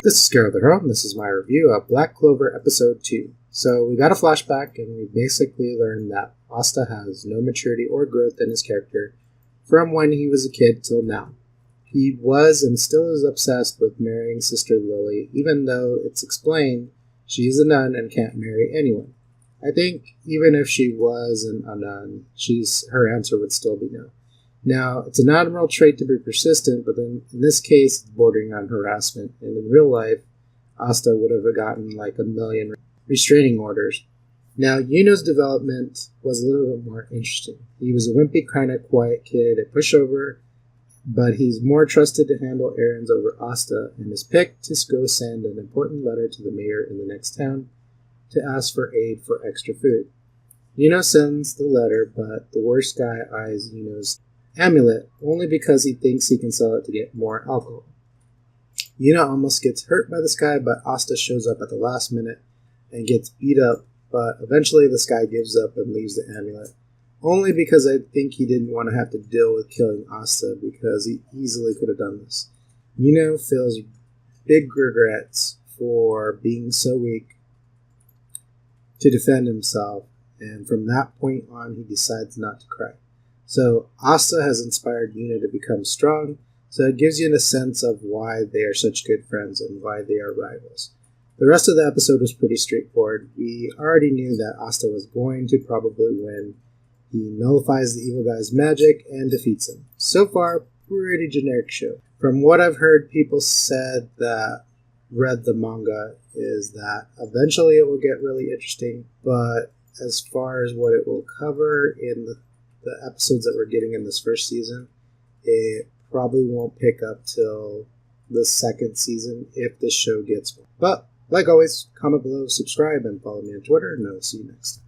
This is GerotheHero, and this is my review of Black Clover Episode 2. So we got a flashback, and we basically learned that Asta has no maturity or growth in his character from when he was a kid till now. He was and still is obsessed with marrying Sister Lily, even though it's explained she is a nun and can't marry anyone. I think even if she was a nun, her answer would still be no. Now, it's an admirable trait to be persistent, but then in this case, it's bordering on harassment, and in real life, Asta would have gotten like 1,000,000 restraining orders. Now, Yuno's development was a little bit more interesting. He was a wimpy, kind of quiet kid, a pushover, but he's more trusted to handle errands over Asta, and is picked to go send an important letter to the mayor in the next town to ask for aid for extra food. Yuno sends the letter, but the worst guy eyes Yuno's amulet only because he thinks he can sell it to get more alcohol. Yuno almost gets hurt by this guy, but Asta shows up at the last minute and gets beat up, but eventually this guy gives up and leaves the amulet, only because I think he didn't want to have to deal with killing Asta because he easily could have done this. Yuno feels big regrets for being so weak to defend himself, and from that point on he decides not to cry. So Asta has inspired Yuno to become strong, so it gives you a sense of why they are such good friends and why they are rivals. The rest of the episode was pretty straightforward. We already knew that Asta was going to probably win. He nullifies the evil guy's magic and defeats him. So far, pretty generic show. From what I've heard, people said that read the manga is that eventually it will get really interesting, but as far as what it will cover in the episodes that we're getting in this first season, it probably won't pick up till the second season if the show gets one. But like always, comment below, subscribe, and follow me on Twitter, and I'll see you next time.